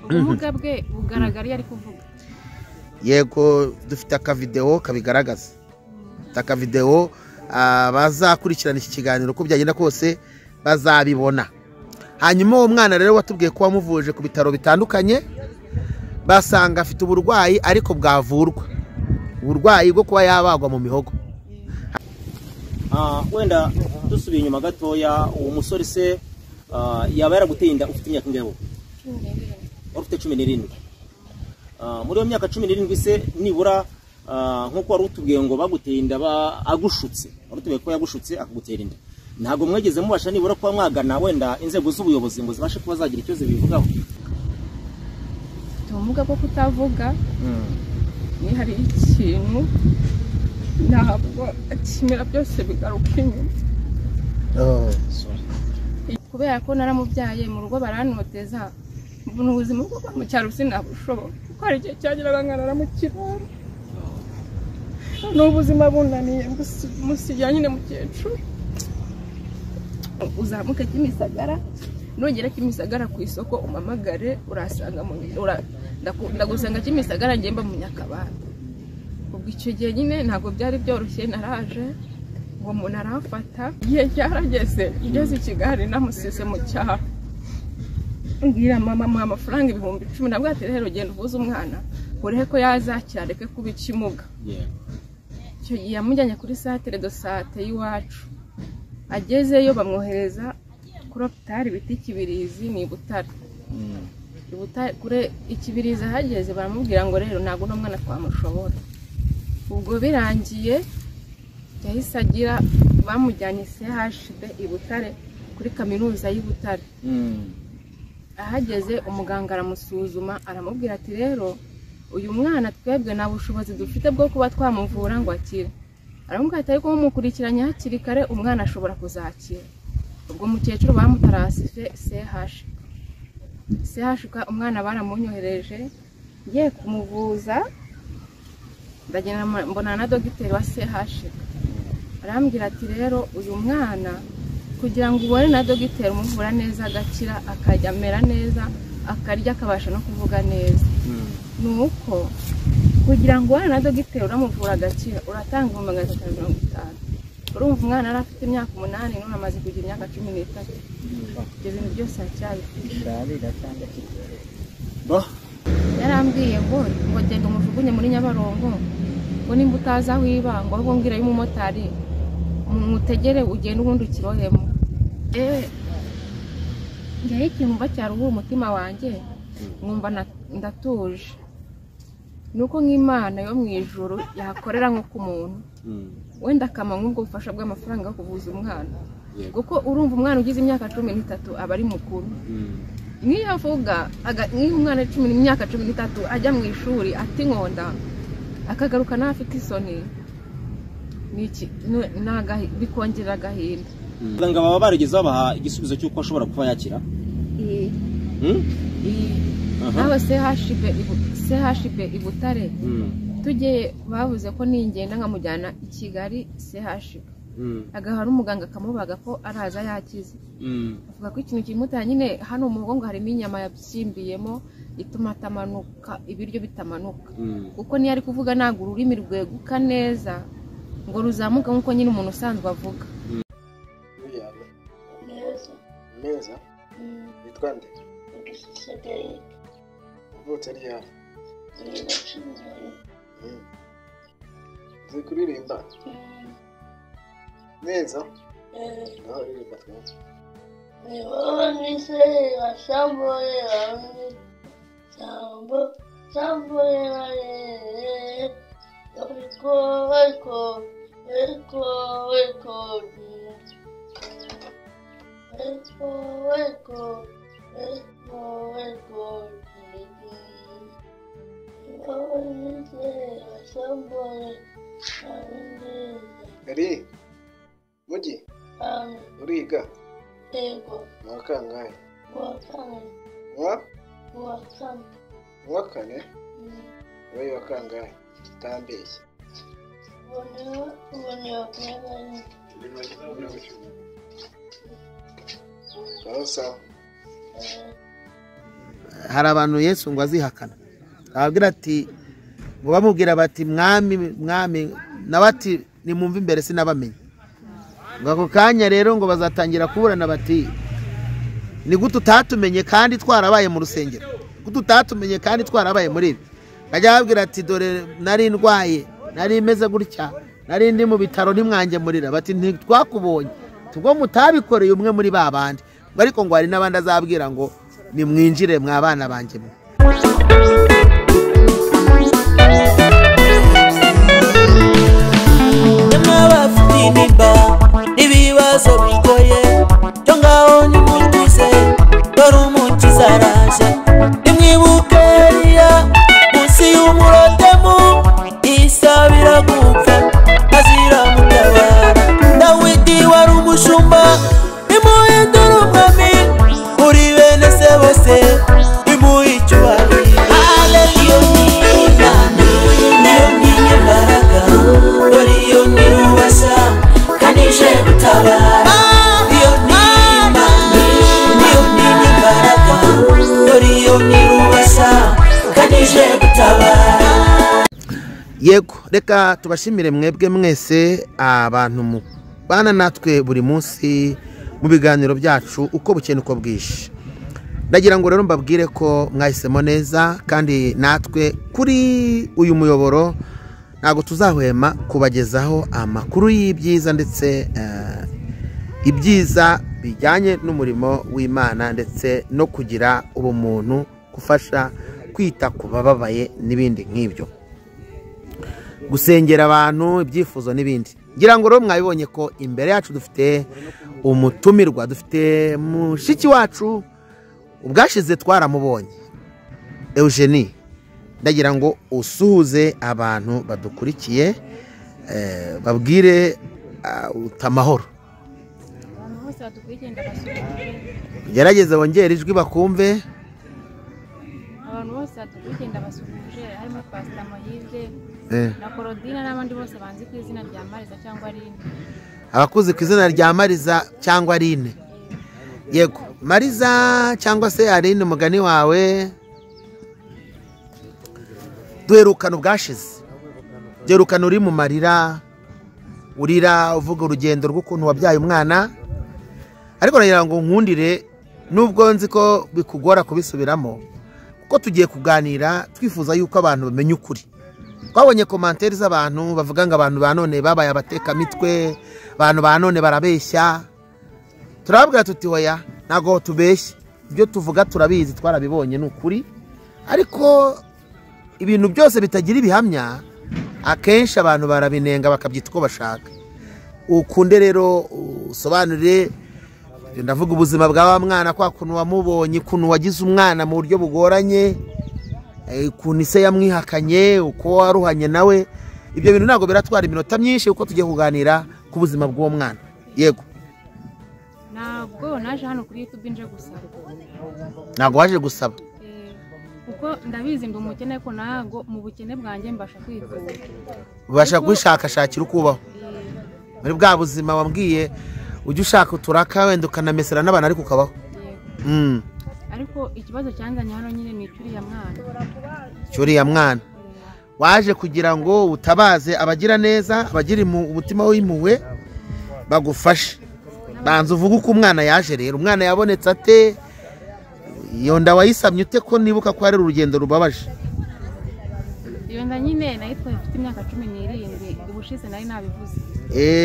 ubumuga bwe bugaragara iyo ari kuvuga. Yego dufite akavideo kabigaragaza. Akavideo bazakurikirana iki kiganiro uko byagenda kose bazabibona. Hanyuma uwo mwana rero watubwiye ko wamuvuje ku bitaro bitandukanye basanga afite uburwayi ariko bwavurwa. Uburwayi bwo kuba yabagwa mu mihogo. Wenda dusubiye inyuma gatoya uwo musore se yaba yaraguteye inda ufite imyaka ingahe? 17. Ufite 17. Muri iyo myaka 17 se nibura nkuko wari utubwiye ngo baguteye inda agushutse. Wari utubwiye ko yagushutse akagutera inda. Ntago mwegeze mubasha nibura kuba mwagana wenda inzego z'ubuyobozi ngo zibashe kuba zagira icyo zibivugaho? Ubumuga bwo kutavuga ni hari ikintu ntabwo akimera byose bigaruka inyuma. Kubera ko naramubyaye mu rugo baranoteza mbona ubuzima bwo mu cyaro sinabushobora kuko hari igihe cyageraga nkana mu kiraro n'ubuzima bunaniye musigira nyine mukecuru uzamuka Kimisagara nongera Kimisagara ku isoko umamagare urasanga ndagusanga Kimisagara ngemba mu Nyakabanda. Ubwo icyo gihe nyine ntabwo byari byoroshye naraje ngo umuntu arafata igihe cyarageze igeze i Kigali namusise mu cyaha ngira mama amafaranga 10,000 nabwo ati rero genda uvuze umwana urehe ko yazakira reke kuba ikimuga. Icyo gihe yamujyanye kuri centre de santé y'iwacu agezeyo bamwohereza kuri hôpital biti Kibirizi ni Butare. Kure Ikibirizi hageze baramubwira ngo rero ntago no mwana twamushobora. Ubwo birangiye yahise agira bamujyanye CHB i Butare kuri kaminuza y'i Butare. Ahageze umuganga aramusuzuma aramubwira ati rero uyu mwana twebwe nta bushobozi dufite bwo kuba twamuvura ngo akire. Aramubwira ati ariko mukurikiranye hakiri kare umwana ashobora kuzakira. Ubwo mukecuru bamutarasife CH umwana baramunyohereje ngiye kumuvuza ndagenda mbona na dogiteri wa CH arambwira ati rero uyu mwana kugira ngo ubone na dogiteri umuvura neza agakira akajya amera neza akarya akabasha no kuvuga neza nuko kugira ngo ubone na dogiteri uramuvura agakira uratanga 350. Urumva umwana arafite imyaka 8 none amaze kugira imyaka 13. Ibyo bintu byose acyabisharira cyangwa kigere yarambwiye ngo genda umujugunye muri Nyabarongo ngo nimba utaza aho iba ngo ahubwo mbwira y'umumotari mutegere ugende ubundi ukirohemo. Ngiye ikintu cyaruhura umutima wanjye mwumva ndatuje nuko nk'Imana yo mu ijuru yakorera nko ku muntu wenda kama nk'ubwo bufasha bw'amafaranga yo kuvuza umwana kuko urumva umwana ugize imyaka 13 aba ari mukuru. Niyo avuga umwana 10 imyaka 13 ajya mu ishuri ati nkonda akagaruka nafite isoni niki bikongera agahinda. Abaganga baba barigeze babaha igisubizo cy'uko ashobora kuba yakira? Nawe CHB i Butare tujye bavuze ko ningenda nkamujyana i Kigali CHB agahara umuganga akamubaga ko araza yakize. Avuga ko ikintu kimutanya nyine hano mu mugongo harimo inyama yabyimbiyemo ituma atamanuka ibiryo bitamanuka kuko niyo ari kuvuga ntabwo ururimi rweguka neza ngo ruzamuka nkuko nyine umuntu usanzwe avuga. Meza witwa nde? Uvutse ari yawe? Uzi kuririmba neza? Ngaho ririmba twese. Nise ashamboye samboye Eri Mugi uriga? Yego. Mwakangahe? Mwakane? Wewe wakangahe? Tambeshye. Sawa. hari abantu Yesu ngo azihakana ababwira ati ngo bamubwira bati mwami nawe ati nimumve imbere sinabamenye ngo ako kanya rero ngo bazatangira kuburana bati ni gute utatumenye kandi twarabaye mu rusengero gute utatumenye kandi twarabaye muri ibi bajya babwira ati dore nari ndwaye nari imeze gutya nari ndi mu bitaro nimwangemurira bati ntitwakubonye tubwo mutabikoreye umwe muri ba bandi ariko ngo hari n'abandi azabwira ngo nimwinjire mwabana banjye mwe ibibazo bigoye cyo ngaho nimutuze dore umukiza araje nimwibuke munsi y'umurotemu isabira gupfa azira mutabara Dawidi wari umushumba nimuhindura umwami uri bene se bose nimuhe icyubahiro haleluya niyo n'imbaraga dore iyo nirubasha kanije gutabara iyo n'imbaraga dore iyo nirubasha kanije gutabara. Yego reka tubashimire mwebwe mwese abantu mubana natwe buri munsi mu biganiro byacu uko bukene uko bwishe. Ndagira ngo rero mbabwire ko mwahisemo neza kandi natwe kuri uyu muyoboro ntago tuzahwema kubagezaho amakuru y'ibyiza ndetse ibyiza bijyanye n'umurimo w'Imana ndetse no kugira ubumuntu gufasha kwita ku bababaye n'ibindi nk'ibyo gusengera abantu ibyifuzo n'ibindi. Ngira ngo rero mwabibonye ko imbere yacu dufite umutumirwa dufite mushiki wacu ubwashize twaramubonye Eugenie. Ndagira ngo usuhuze abantu badukurikiye babwire utamahoro abantu bose badukurikiye ndabasuhuje gerageze wongere ijwi bakumve abantu bose badukurikiye ndabasuhuje harimo Pastor Mahirwe na Korodina n'abandi bose banzi ku izina rya Mariza cyangwa Aline abakuzi ku izina rya Mariza cyangwa Aline. Yego Mariza cyangwa se Aline umugani wawe duherukana ubwashize duherukana uri mu marira urira uvuga urugendo rw'ukuntu wabyaye umwana ariko nagira ngo nkundire nubwo nzi ko bikugora kubisubiramo kuko tugiye kuganira twifuza yuko abantu bamenya ukuri. Twabonye commentaire z'abantu bavuga ngo abantu ba none babaye abateka mitwe abantu ba none barabeshya turababwira tuti hoya ntago tubeshye ibyo tuvuga turabizi twarabibonye n'ukuri ariko ibintu byose bitagira ibihamya akenshi abantu barabinenga bakabyita uko bashaka. Ukunde rero usobanurire ndavuga ubuzima bwa mwana kwa kuntu wamubonye kuntu wagize umwana mu buryo bugoranye kuntu ise yamwihakanye uko waruhanye nawe ibyo bintu ntago biratwara iminota myinshi uko tugiye kuganira ku buzima bw'uwo mwana. Yego ntabwo naje hano kuri YouTube nje gusaba ntago waje gusaba kuko ndabizi ndi umukene ariko ntago mu bukene bwanjye mbasha kwitunga ubasha kwishakashakira ukubaho muri bwa buzima wambwiye ujye ushaka uturaka wenda ukanamesera n'abantu ariko ukabaho. Ariko ikibazo cyanzanye hano nyine ni cyuriya mwana waje kugira ngo utabaze abagira neza abagira umutima w'impuhwe bagufashe. Banza uvuga uko umwana yaje rero umwana yabonetse ate iyo nda wayisamye ute ko nibuka ko ari urugendo rubabaje. Iyo nda nyine nayitwaye mfite imyaka 17 ubushize nari nabivuze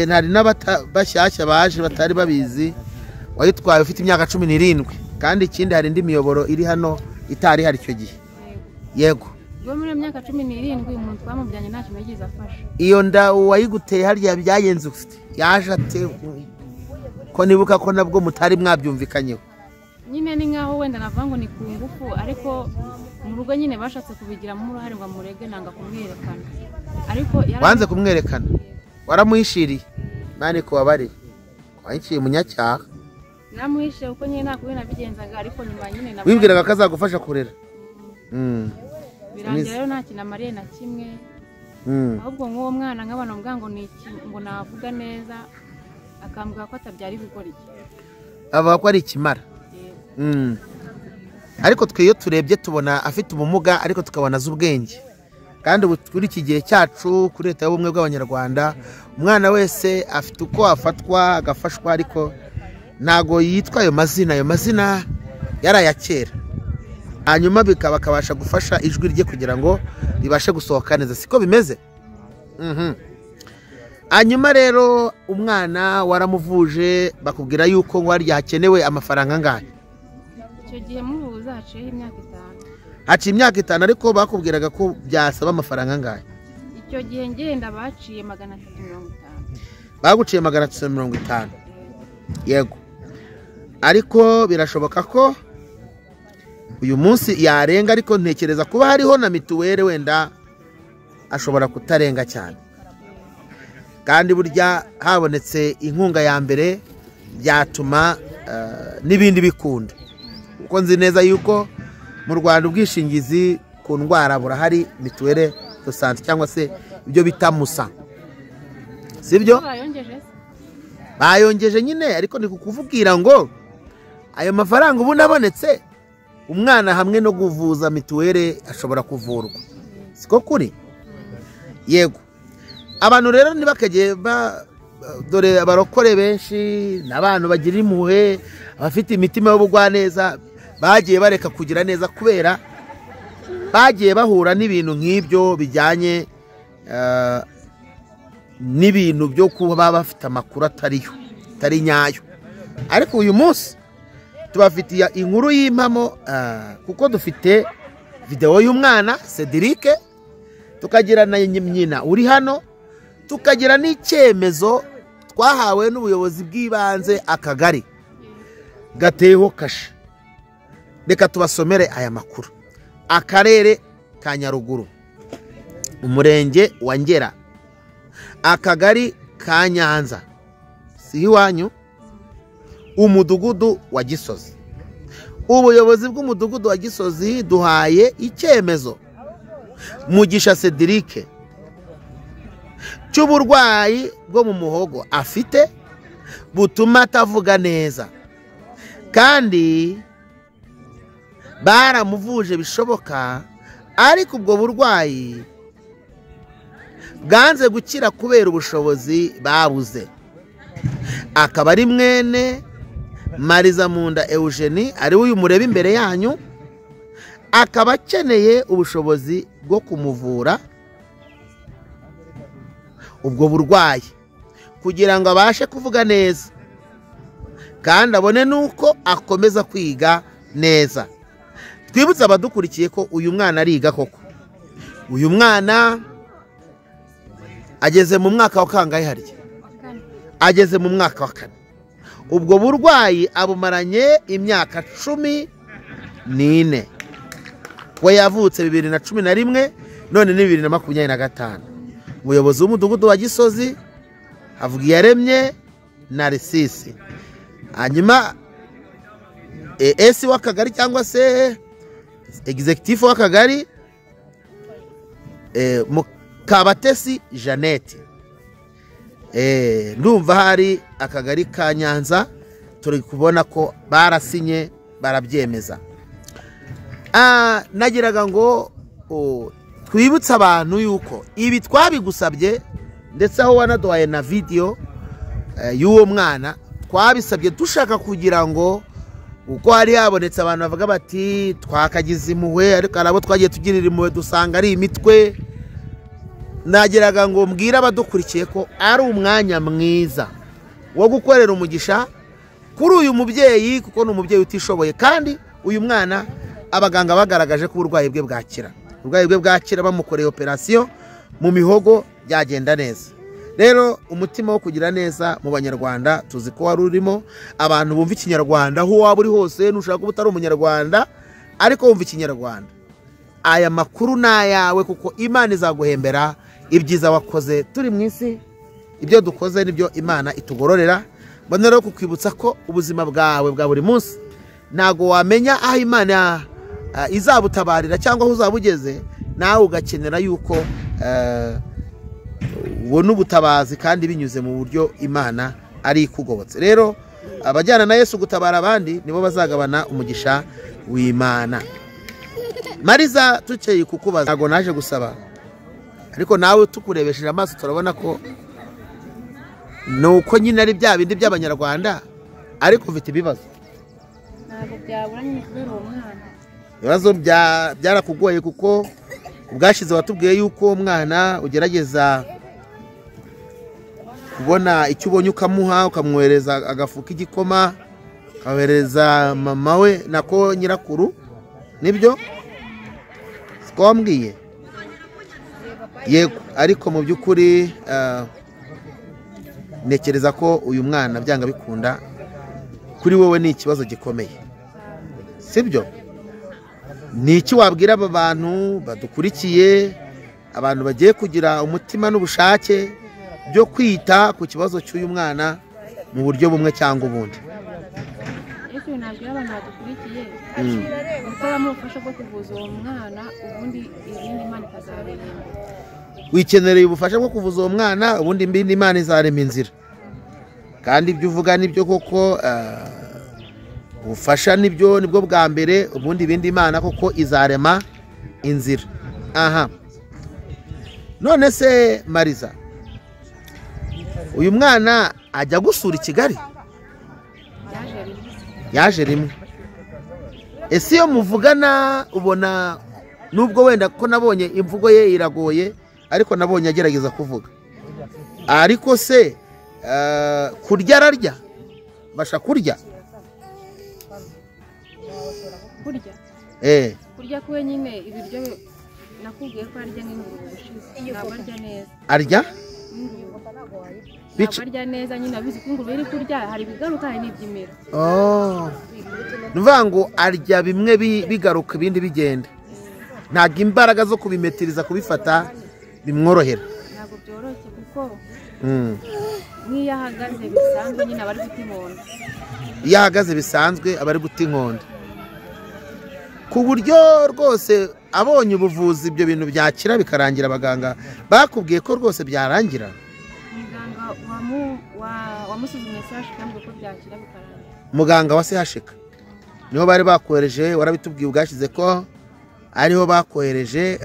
ntari n'abashyashya baje batari babizi wayitwaye ufite imyaka 17 kandi ikindi hari indi miyoboro iri hano itari hari icyo gihe. Yego Ngo muri myaka 17 umuntu twamubyanye nta kintu yagize afasha. Iyo nda wayiguteye harya byagenze ufite yaje ate ko nibuka ko nabwo mutari mwabyumvikanyeho nyine ni nkaho wenda navuga ngo ni ku ngufu ariko mu rugo nyine bashatse kubigiramo uruhare ngo amurege nanga kumwerekana ariko wanze kumwerekana waramuhishiriye nani ko wabari wayiciye munyacyaha namuhishe uko nyine nta kubina bigenzaga ariko nyuma nyine nabwo wibwiraga kazagufasha kurera birangira rero nta kintu amariye na kimwe ahubwo nk'uwo mwana nk'abantu mbwa ngo ni ngo navuga neza akambwira ko atabyari bigora iki avuga ko ari ikimara ariko twe iyo turebye tubona afite ubumuga ariko tukabona azi ubwenge. Kandi kuri iki gihe cyacu kuri leta y'ubumwe bw'abanyarwanda umwana wese afite uko afatwa agafashwa, ariko ntago yitwa ayo mazina yarayakera, hanyuma bakabasha gufasha ijwi rye kugira ngo ribashe gusohoka neza. Siko bimeze. Hanyuma rero umwana waramuvuje bakubwira yuko ngo harya hakenewe amafaranga angahe? icyo gihe mubuza haciyeho imyaka 5. Haciye imyaka 5 ariko bakubwiraga ko byasaba amafaranga angahe? icyo gihe ngenda baciye 350. Baguciye 350. Yego. Ariko birashoboka ko uyu munsi yarenga, ariko ntekereza kuba hariho na mituweli wenda ashobora kutarenga cyane. Kandi burya habonetse inkunga ya mbere byatuma n'ibindi bikunda, kuko nzi neza yuko mu Rwanda ubwishingizi ku ndwara burahari, mituweli de sante cyangwa se ibyo bita musa, sibyo? Bayongeje nyine, ariko ni kukuvugira ngo ayo mafaranga ubu nabonetse umwana hamwe no kuvuza mituweli ashobora kuvurwa. Siko kuri? Yego. Abantu rero ntibakagiye dore abarokore benshi n'abantu bagira impuhwe, abafite imitima y'ubugwaneza bagiye bareka kugira neza kubera bagiye bahura n'ibintu nk'ibyo bijyanye n'ibintu byo kuba bafite amakuru atari nyayo. Ariko uyu munsi tubafitiye inkuru y'impamo, kuko dufite video y'umwana Cedric, tukagira na nyina uri hano, tukagira n'icyemezo twahawe n'ubuyobozi bw'ibanze akagari gateyeho kashe. Reka tubasomere aya makuru. Akarere ka Nyaruguru, umurenge wa Ngera, akagari ka Nyanza, si iwanyu, umudugudu wa Gisozi. Ubuyobozi bw'umudugudu wa Gisozi duhaye icyemezo Mugisha Cedric cy'uburwayi bwo mu muhogo afite butuma atavuga neza, kandi baramuvuje bishoboka, ariko ubwo burwayi bwanze gukira kubera ubushobozi babuze. Akaba ari mwene Marizamunda Eugenie, ari uyu mureba imbere yanyu, akaba akeneye ubushobozi bwo kumuvura ubwo burwayi kugira ngo abashe kuvuga neza kandi abone nuko akomeza kwiga neza. Twibutse abadukurikiye ko uyu mwana ariga koko. Uyu mwana ageze mu mwaka wa kangahe harya? Ageze mu mwaka wa 4. Ubwo burwayi abumaranye imyaka 14. We yavutse 2011 none ni 2025. Umuyobozi w'umudugudu wa Gisozi Havugiyaremye Narcisse, hanyuma esi w'akagari cyangwa se executive w'akagari Mukabatesi Jeannette. Ndumva hari akagari ka Nyanza, turi kubona ko barasinye barabyemeza. Nagiraga ngo twibutsa abantu yuko ibi twabigusabye, ndetse aho wanaduhaye na video y'uwo mwana twabisabye dushaka kugira ngo uko hari habonetse abantu bavuga bati twakagize impuhwe, ariko arabo twagiye tugirira impuhwe dusanga ari imitwe. Nagiraga ngo mbwira abadukurikiye ko ari umwanya mwiza wo gukorera umugisha kuri uyu mubyeyi, kuko ni umubyeyi utishoboye, kandi uyu mwana abaganga bagaragaje ko uburwayi bwe bwakira. Uburwayi bwe bwakira bamukoreye operation mu mihogo byagenda neza. Rero umutima wo kugira neza mu banyarwanda tuzi ko wari urimo. Abantu bumva ikinyarwanda aho waba uri hose, nushaka kuba utari umunyarwanda ariko wumva ikinyarwanda, aya makuru nayawe, kuko Imana izaguhembera ibyiza wakoze. Turi mu isi, ibyo dukoze nibyo Imana itugororera. Mbona rero kukwibutsa ko ubuzima bwawe bwa buri munsi ntago wamenya aho Imana izabutabarira cyangwa aho uzabugeze, nawe ugakenera yuko ubona ubutabazi kandi binyuze mu buryo Imana ari ikugobotse. Rero abajyana na Yesu gutabara abandi nibo bazagabana umugisha w'Imana. Mariza, tukeye kukubaza, ntago naje gusaba, ariko nawe tukurebesheje amaso turabona ko nuko nyine ari bya bindi by'Abanyarwanda, ariko ufite ibibazo. ntabwo byabura nyine kubera uwo mwana. Ibibazo byarakugoye kuko ubwashize watubwiye yuko uwo mwana ugerageza kubona icyo ubonye ukamuha, ukamwohereza agafu k'igikoma, ukahereza mama we nako nyirakuru, nibyo siko wambwiye? Yego, ariko mu by'ukuri nekereza ko uyu mwana byanga bikunda kuri wowe ni ikibazo gikomeye, sibyo? Ni iki wabwira aba bantu badukurikiye, abantu bagiye kugira umutima n'ubushake byo kwita ku kibazo cy'uyu mwana mu buryo bumwe cyangwa ubundi? Ese nabwira abantu badukurikiye gukora ubufasha bwo kuvuza uwo mwana, ubundi ibindi Imana ikazabirema. Wikenereye ubufasha bwo kuvuza uwo mwana, ubundi ibindi Imana izarema inzira. Kandi ibyo uvuga nibyo koko, ubufasha nibwo bwa mbere, ubundi ibindi Imana koko izarema inzira. Aha, none se Mariza, uyu mwana ajya gusura i Kigali? Yaje rimwe. Ese iyo muvugana ubona, nubwo wenda ko nabonye imvugo ye iragoye, ariko nabonye agerageza kuvuga, ariko se kurya ararya? Basha kurya? Kurya ko nyine ibiryo nakubwiye ko arya n'ingurube ushize, ntabwo arya neza. Arya? Ntabwo arya neza nyine, abizi ko ingurube iri kurya, hari ibigaruka hari n'ibyimira. Nuvuga ngo arya bimwe bigaruka ibindi bigenda, ntabwo imbaraga zo kubimetiriza kubifata bimworohera. Ntabwo byoroshye kuko nk'iyo ahagaze bisanzwe nyine aba ari guta inkonda. Iyo ahagaze bisanzwe aba ari guta inkonda, ku buryo rwose abonye ubuvuzi ibyo bintu byakira bikarangira. Abaganga bakubwiye ko rwose byarangira? Muganga wamusuzumye CHK ambwiye ko byakira bikarangira. Muganga wa CHK niho bari bakohereje, warabitubwiye ubwashize ko ariho bakohereje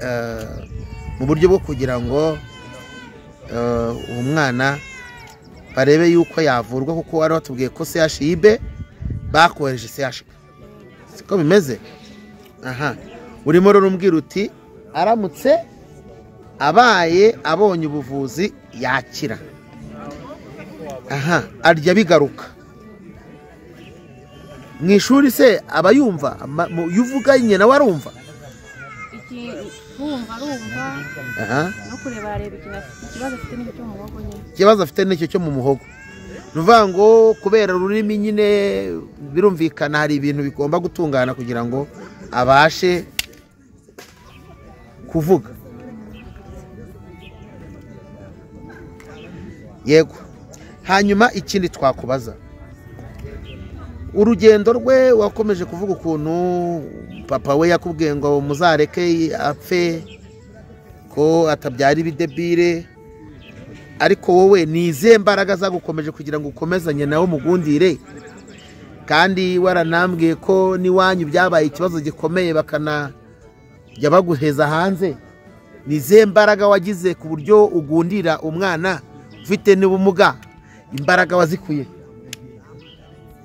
mu buryo bwo kugira ngo uwo mwana barebe yuko yavurwa, kuko wari watubwiye ko CHIB bakohereje CHK, siko bimeze? Aha, urimo rero umbwira uti aramutse abaye abonye ubuvuzi yakira. Aha, arya bigaruka. Mu ishuri se aba yumva? Iyo uvuga nyine nawe arumva? Arumva no kureba areba ikibazo afite n'icyo cyo mu muhogo nyine. Ikibazo afite n'icyo cyo mu muhogo. Nuvuga ngo kubera ururimi nyine birumvikana hari ibintu bigomba gutungana kugira ngo abashe kuvuga. Yego, hanyuma ikindi twakubaza, urugendo rwe wakomeje kuvuga ukuntu papa we yakubwiye ngo muzareke apfe, ko atabyara ibidebire, ariko wowe ni izihe mbaraga zagukomeje kugira ngo ukomezanye nawe mugundire? Kandi waranambwiye ko n'iwanyu byabaye ikibazo gikomeye bakanajya baguheza hanze. Ni izihe mbaraga wagize ku buryo ugundira umwana ufite n'ubumuga? Imbaraga wazikuye?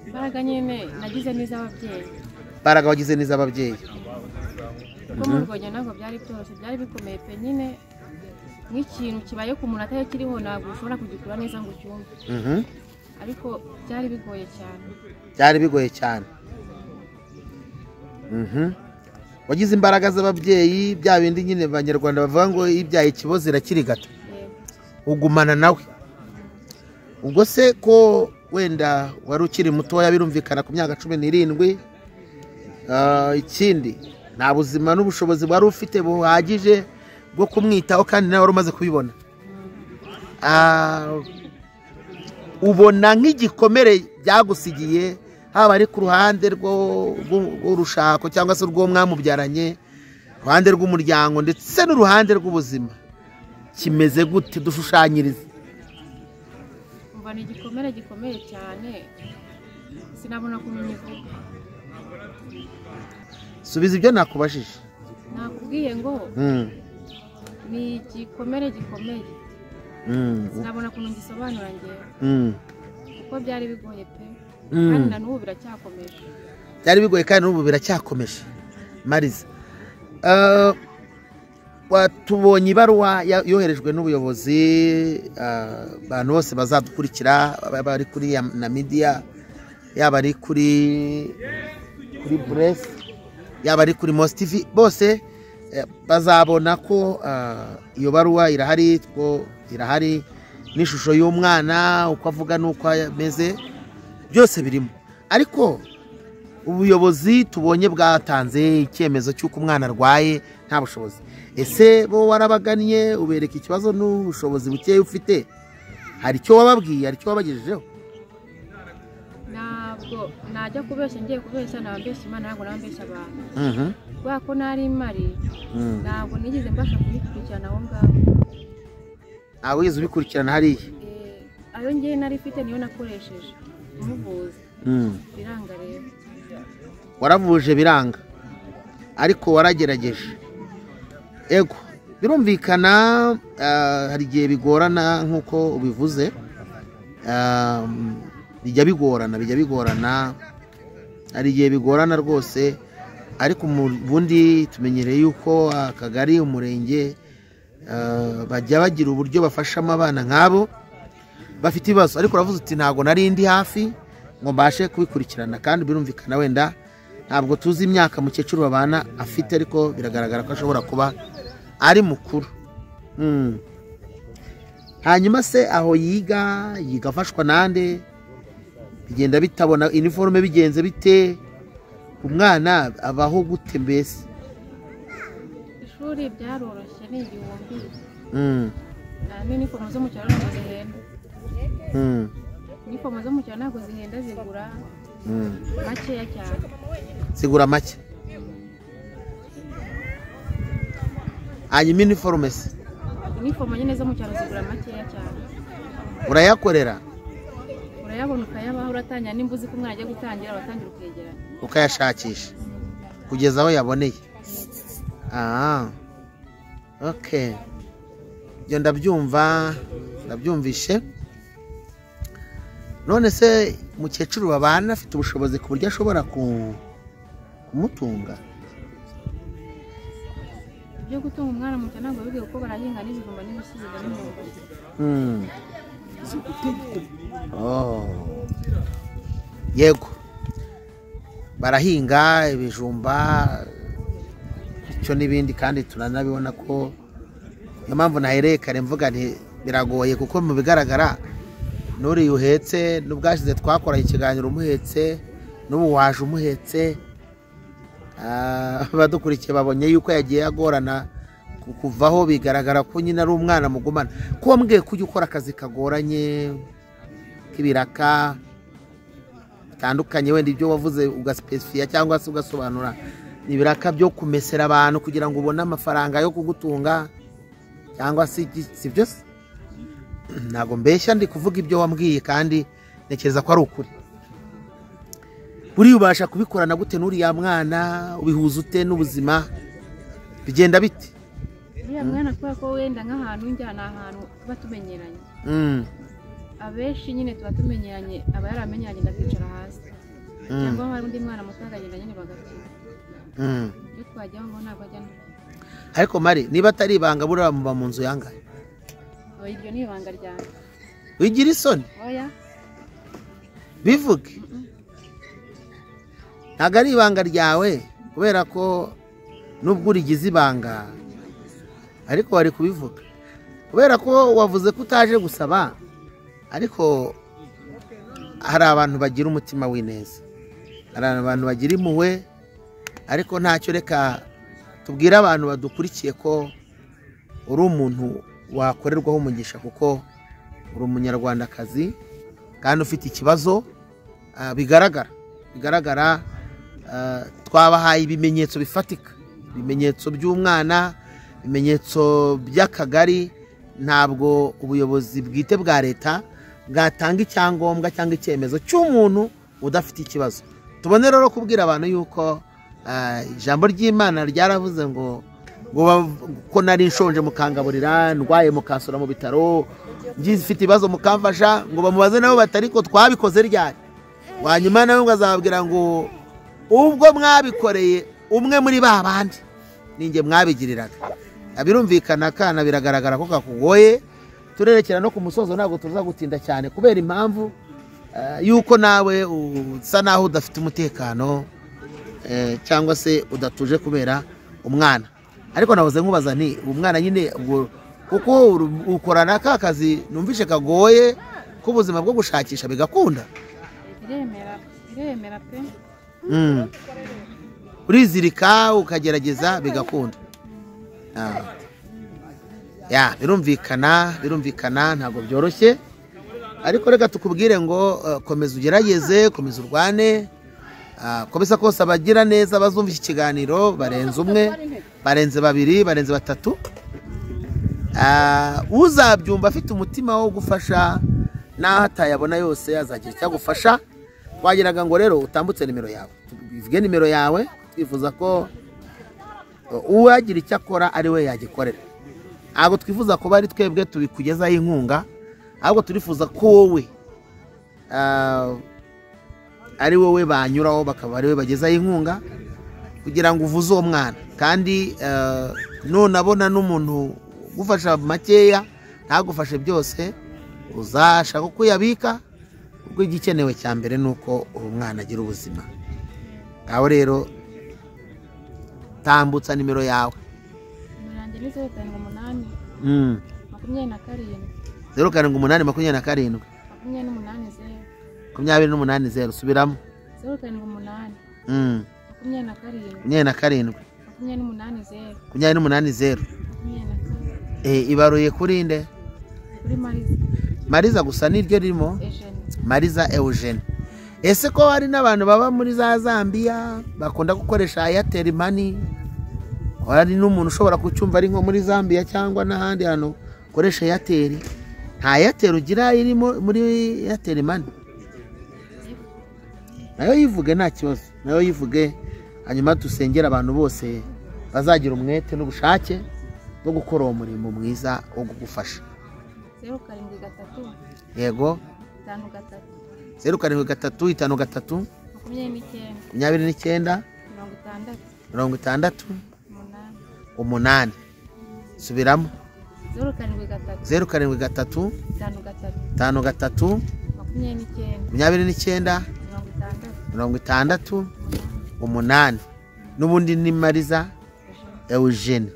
Imbaraga nyine nagize n'iz'ababyeyi. Imbaraga wagize n'iz'ababyeyi? Kuko mu Rwanda ntabwo byari byoroshye, byari bikomeye pe. Nyine nk'ikintu kibaye ku muntu atari kiriho ntabwo ushobora kugikura neza ngo ucyumve, ariko byari bigoye cyane. Byari bigoye cyane. Wagize imbaraga z'ababyeyi, bya bindi nyine Abanyarwanda bavuga ngo ibyaye ikibozi irakirigata, ugumana nawe. Ubwo se ko wenda wari ukiri mutoya, birumvikana ku myaka 17, ikindi nta buzima n'ubushobozi wari ufite buhagije bwo kumwitaho, kandi nawe wari umaze kubibona. Ubona nk'igikomere byagusigiye, haba ari ku ruhande rw'urushako cyangwa se urwo mwamubyaranye, uruhande rw'umuryango ndetse n'uruhande rw'ubuzima, kimeze gute? Dushushanyirize. Umva, ni igikomere gikomeye cyane, sinabona kumenya ivuga. subiza ibyo nakubajije. nakubwiye ngo ni igikomere gikomeye sinabona ukuntu ngisobanura ngewe kuko byari bigoye pe kandi na n'ubu biracyakomeje. Byari bigoye kandi n'ubu biracyakomeje. Mariza, watubonye ibaruwa yoherejwe n'ubuyobozi, abantu bose bazadukurikira, bari kuri na media, yaba ari kuri Bless, yaba ari kuri Most TV, bose bazabona ko iyo baruwa irahari, ko irahari n'ishusho y'umwana, uko avuga n'uko ameze, byose birimo. Ariko ubuyobozi tubonye bwatanze icyemezo cy'uko umwana arwaye nta bushobozi. Ese bo warabagannye ubereka ikibazo n'ubushobozi buke ufite, hari icyo wababwiye, hari icyo wabagejejeho? Ntabwo najya kubeshya, ngiye kubeshya nabambeshya Imana, ntabwo nabambeshya abantu kubera ko nari mari, ntabwo nigeze mbasha kubikurikirana aho ngaho. Ntabwo wigeze ubikurikirana hariya? Ayo ngiye nari mfite niyo nakoresheje umuvuzi, biranga rero. Waravuje biranga, ariko waragerageje. Ego birumvikana, hari igihe bigorana nk'uko ubivuze, bijya bigorana, hari igihe bigorana rwose, ariko mu bundi tumenyereye yuko akagari, umurenge bajya bagira uburyo bafashamo abana nk'abo bafite ibibazo. Ariko uravuze uti ntabwo nari ndi hafi ngo mbashe kubikurikirana, kandi birumvikana wenda ntabwo tuzi imyaka mukecuru babana afite, ariko biragaragara ko ashobora kuba ari mukuru. Hanyuma se aho yiga afashwa nande? Bigenda bitabona uniforme, bigenze bite? Umwana abaho gute mbese? Ishuri byaroroshye, ni igihumbi. Uniforme zo mu cyaro ntabwo zihenda. Uniforme zo mu cyaro ntabwo zihenda, zigura makeya cyane. Zigura make. Hanyuma uniforme se? Uniforme nyine zo mu cyaro zigura makeya cyane. Urayakorera? Urayabona ukayabaho, uratangira nimba uzi ko umwana agiye gutangira, watangira ukegerana ukayashakisha kugeza aho yaboneye. Okay, ibyo ndabyumvishe. None se mukecuru babana afite ubushobozi ku buryo ashobora kumutunga? Ibyo gutunga umwana mu cyaro ntabwo bigiye, kuko barahinga n'ibijumba n'ibishyimbo n'imyumbati. Yego barahinga ibijumba icyo n'ibindi, kandi turanabibona ko, niyo mpamvu nahereye kare mvuga nti biragoye, kuko mu bigaragara n'uri uhetse, n'ubwashize twakora ikiganiro umuhetse, n'ubu waje umuhetse. Badukurikiye babonye yuko yagiye agorana kuvaho, bigaragara ko nyine ari umwana mugumana. Kuba mbwiye kujya ukora akazi kagoranye k'ibiraka bitandukanye, wenda ibyo wavuze ugaspecifiya cyangwa se ugasobanura, ni ibiraka byo kumesera abantu kugira ngo ubone amafaranga yo kugutunga, cyangwa se sibyo? Ntabwo mbeshya, ndi kuvuga ibyo wambwiye, kandi ntekereza ko ari ukuri. Buriya ubasha kubikorana gute n'uriya mwana? Ubihuza ute n'ubuzima? Bigenda bite? Uriya mwana kubera ko wenda nk'ahantu njyana ahantu tuba tumenyeranye, abenshi nyine tuba tumenyeranye, aba yaramenyanye ndabicara hasi, cyangwa hari undi mwana muto akagenda nyine bagakina. Iyo twajyaho ngo ntabwo ajya. Ariko Mari, niba atari ibanga, buriya muba mu nzu yangahe? Iryo ni ibanga ryanjye. Wigira isoni? Oya, bivuge. Ntabwo ari ibanga ryawe, kubera ko nubwo urigize ibanga, ariko wari kubivuga, kubera ko wavuze ko utaje gusaba. Ariko hari abantu bagira umutima w'ineza, hari abantu bagira impuhwe, ariko ntacyo, reka tubwire abantu badukurikiye ko uri umuntu wakorerwaho umugisha, kuko uri umunyarwandakazi kandi ufite ikibazo bigaragara. Twabahaye ibimenyetso bifatika, ibimenyetso by'umwana, ibimenyetso by'akagari. Ntabwo ubuyobozi bwite bwa leta bwatanga icyangombwa cyangwa icyemezo cy'umuntu udafite ikibazo. Tubone rero kubwira abantu yuko ijambo ry'Imana ryaravuze ngo ko nari nshonje mukangaburira, ndwaye mukansura mu bitaro, ngifite ibibazo mukamfasha, ngo bamubaze nabo batari ko twabikoze ryari. Wanyuma nawe ngo azababwira ngo ubwo mwabikoreye umwe muri ba bandi ninjye mwabigiriraga. Birumvikana kana biragaragara ko kakugoye. Turerekera no ku musozo, ntabwo tuza gutinda cyane kubera impamvu yuko nawe usa naho udafite umutekano cyangwa se udatuje kubera umwana. Ariko nahoze nkubaza nti umwana nyine kuko ukorana ka kazi numvishe kagoye k'ubuzima bwo gushakisha bigakunda. Iremera pe. Urizirika ukagerageza bigakunda. Birumvikana ntabwo byoroshye, ariko reka tukubwire ngo komeza ugerageze, komeza urwane. Komeza kose abagira neza bazumva iki kiganiro barenze umwe, barenze babiri, barenze batatu. Uzabyumva afite umutima wo gufasha naho atayabona yose azagira cyagufasha. Twagiraga ngo rero utambutse nimero yawe, tuvuge nimero yawe, twifuza ko uwagira icyo akora ari we yagikorera. Ntabwo twifuza ko bari twebwe tubikugezaho inkunga, ahubwo turifuza ko wowe ari wowe banyuraho bakaba ari we bagezaho inkunga kugira ngo uvuze uwo mwana. Kandi nunabona n'umuntu ugufasha makeya ntagufashe byose, uzashaka kuyabika, ubwo igikenewe cya mbere nuko uwo mwana agira ubuzima. Aho rero tambutsa nimero yawe. Nanjye ni 087 087 27 28 subiramo 078 27 28 ibaruye kuri nde? kuri Mariza gusa niryo ririmo Mariza Eugene. Ese ko hari n'abantu baba muri za Zambia bakunda gukoresha Airtel Money, hari n'umuntu ushobora kucyumva ari nko muri Zambia cyangwa n'ahandi hano koresha Airtel, nta Airtel ugira irimo muri Airtel Money? Nayo yivuge nta kibazo, nayo yivuge, hanyuma tusengera abantu bose bazagira umwete n'ubushake bwo gukora uwo murimo mwiza wo kugufasha. 073 yego 073 59 60 8 subiramo 073 53 29 60 8. N'ubundi ni Mariza Eugene.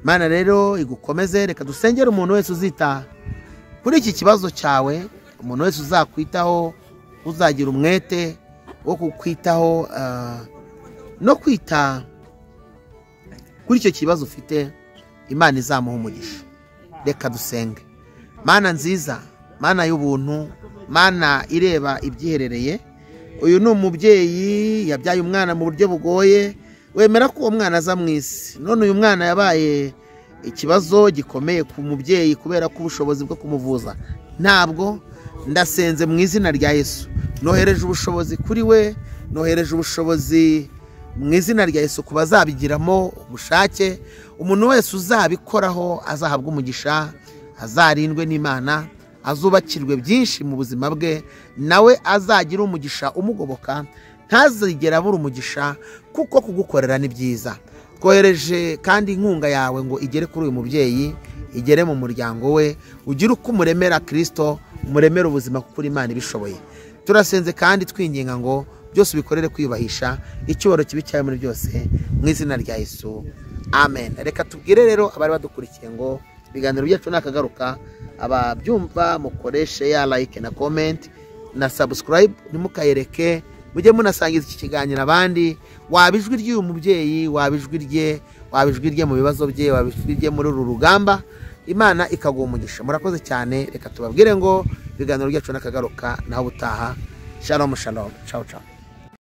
Mana rero igukomeze, reka dusengera umuntu wese uzita kuri iki kibazo cyawe, umuntu wese uzakwitaho, uzagira umwete wo kukwitaho no kwita kuri icyo kibazo ufite, Imana izamuha umugisha. Reka dusenge. Mana nziza, Mana y'ubuntu, Mana ireba ibyiherereye, uyu ni umubyeyi yabyaye umwana mu buryo bugoye, wemera ko uwo mwana aza mu isi. None uyu mwana yabaye ikibazo gikomeye ku mubyeyi kubera ko ubushobozi bwo kumuvuza ntabwo. Ndasenze mu izina rya Yesu, nohereje ubushobozi kuri we, nohereje ubushobozi mu izina rya Yesu kuba zabigiramo ubushake. Umuntu wese uzabikoraho azahabwa umugisha, azarindwe n'Imana, azubakirwe byinshi mu buzima bwe, nawe azagira umugisha umugoboka, ntazigera abura umugisha, kuko kugukorera ni byiza. Twohereje kandi inkunga yawe ngo igere kuri uyu mubyeyi, igere mu muryango we, ugire uko umuremera Kristo, umuremera ubuzima kuko Imana ibishoboye. Turasenze kandi twinginga ngo byose bikorere kwiyubahisha, icyubahiro kibi cyawe muri byose, mu izina rya Yesu, amen. Reka tubwire rero abari badukurikiye ngo ibiganiro byacu nakagaruka, ababyumva mukoreshe ya like na comment na subscribe, nimukayereke, mujye munasangiza iki kiganiro abandi. Wabijwi ry'uyu mubyeyi, wabijwi rye mu bibazo bye, wabijwi rye muri uru rugamba, Imana ikaguha umugisha. Murakoze cyane, reka tubabwire ngo ibiganiro byacu nakagaruka naho butaha. Shalom shalom, ciao ciao.